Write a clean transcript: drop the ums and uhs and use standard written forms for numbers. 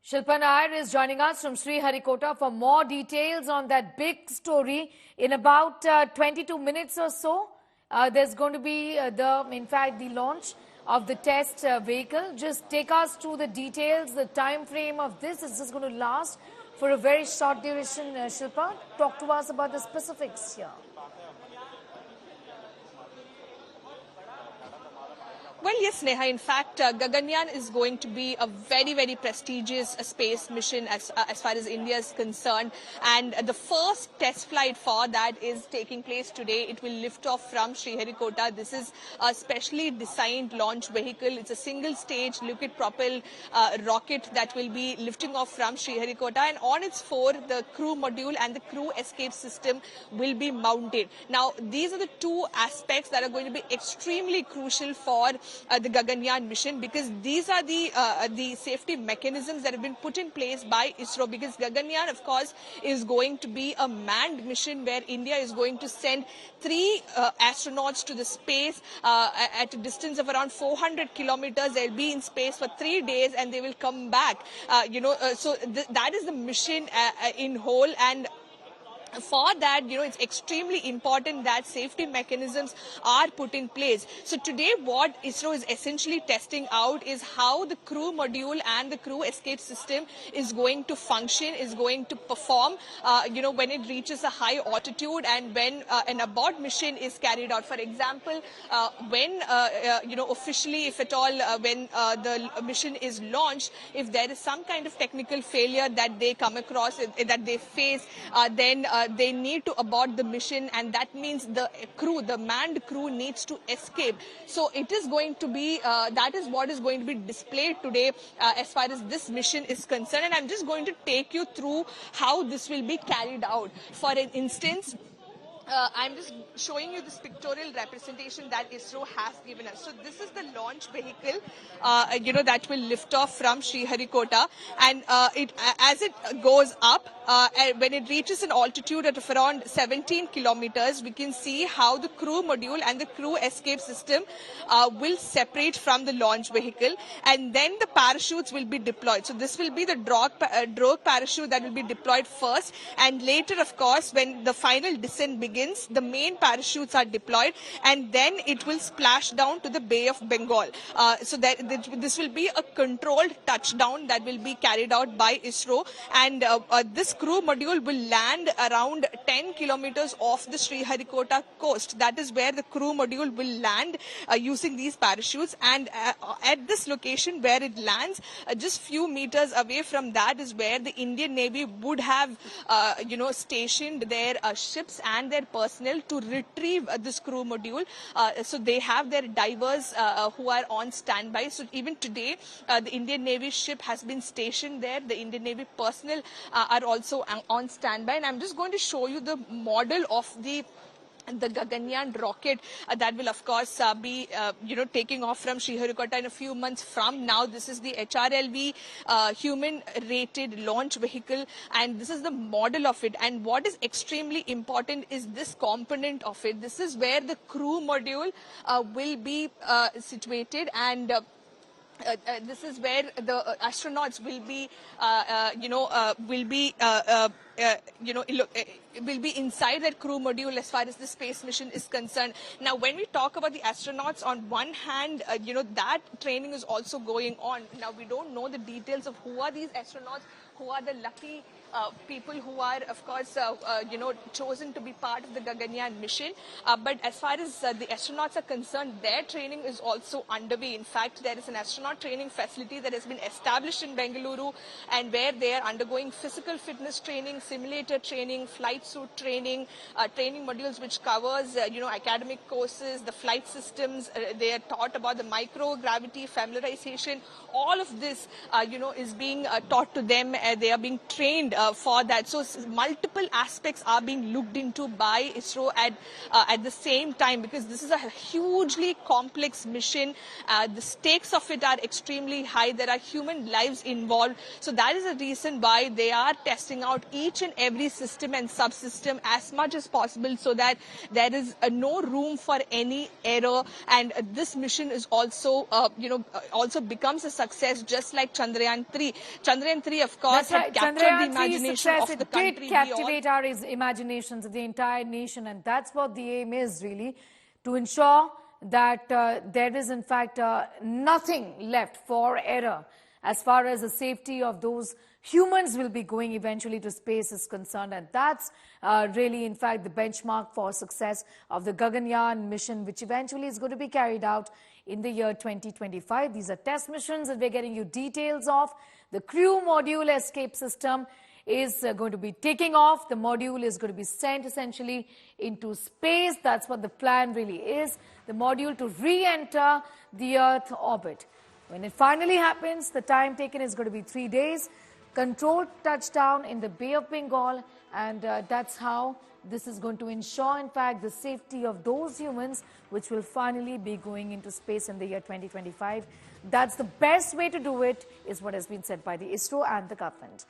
Shilpa Nair is joining us from Sriharikota for more details on that big story. In about 22 minutes or so, there's going to be the launch of the test vehicle. Just take us through the details, the time frame of this. Is this going to last for a very short duration, Shilpa? Talk to us about the specifics here. Well, yes, Neha. In fact, Gaganyaan is going to be a very, very prestigious space mission as far as India is concerned. And the first test flight for that is taking place today. It will lift off from Sriharikota. This is a specially designed launch vehicle. It's a single-stage liquid-propelled rocket that will be lifting off from Sriharikota. And on its fore, the crew module and the crew escape system will be mounted. Now, these are the two aspects that are going to be extremely crucial for the Gaganyaan mission, because these are the safety mechanisms that have been put in place by ISRO, because Gaganyaan, of course, is going to be a manned mission where India is going to send 3 astronauts to the space at a distance of around 400 kilometers. They'll be in space for 3 days and they will come back. So that is the mission in whole. And for that, it's extremely important that safety mechanisms are put in place. So today what ISRO is essentially testing out is how the crew module and the crew escape system is going to function, is going to perform, when it reaches a high altitude and when an abort mission is carried out. For example, when, officially, if at all, when the mission is launched, if there is some kind of technical failure that they come across, that they face, then they need to abort the mission, and that means the manned crew needs to escape. So it is going to be, that is what is going to be displayed today as far as this mission is concerned. And I'm just going to take you through how this will be carried out. For an instance, I'm just showing you this pictorial representation that ISRO has given us. So this is the launch vehicle, that will lift off from Sriharikota, and as it goes up, when it reaches an altitude of around 17 kilometers, we can see how the crew module and the crew escape system will separate from the launch vehicle, and then the parachutes will be deployed. So this will be the drogue parachute that will be deployed first, and later, of course, when the final descent begins, the main parachutes are deployed, and then it will splash down to the Bay of Bengal. So that this will be a controlled touchdown that will be carried out by ISRO, and this crew module will land around 10 kilometers off the Sriharikota coast. That is where the crew module will land using these parachutes, and at this location where it lands, just few meters away from that is where the Indian Navy would have stationed their ships and their personnel to retrieve this crew module. So they have their divers who are on standby. So even today, the Indian Navy ship has been stationed there. The Indian Navy personnel are also on standby. And I'm just going to show you the model of the Gaganyaan rocket that will, of course, be taking off from Sriharikota in a few months from now. This is the HRLV human-rated launch vehicle, and this is the model of it. And what is extremely important is this component of it. This is where the crew module will be situated, and this is where the astronauts will be, will be inside that crew module as far as the space mission is concerned. Now, when we talk about the astronauts, on one hand, that training is also going on. Now, we don't know the details of who are these astronauts, who are the lucky people who are, of course, chosen to be part of the Gaganyaan mission. But as far as the astronauts are concerned, their training is also underway. In fact, there is an astronaut training facility that has been established in Bengaluru, and where they are undergoing physical fitness training, simulator training, flight suit training, training modules which covers, academic courses, the flight systems. They are taught about the microgravity familiarization. All of this, is being taught to them. They are being trained for that. So multiple aspects are being looked into by ISRO at the same time, because this is a hugely complex mission. The stakes of it are extremely high. There are human lives involved. So that is the reason why they are testing out each each and every system and subsystem as much as possible so that there is no room for any error. And this mission is also, also becomes a success, just like Chandrayaan 3. Chandrayaan 3, of course, had captured the imagination of the country. It did captivate our imaginations of the entire nation, and that's what the aim is, really, to ensure that there is, in fact, nothing left for error as far as the safety of those humans will be going eventually to space is concerned. And that's really, in fact, the benchmark for success of the Gaganyaan mission, which eventually is going to be carried out in the year 2025. These are test missions that we're getting you details of. The crew module escape system is going to be taking off. The module is going to be sent essentially into space. That's what the plan really is. The module to re-enter the Earth orbit. When it finally happens, the time taken is going to be 3 days. Controlled touchdown in the Bay of Bengal, and that's how this is going to ensure, in fact, the safety of those humans which will finally be going into space in the year 2025. That's the best way to do it, is what has been said by the ISRO and the government.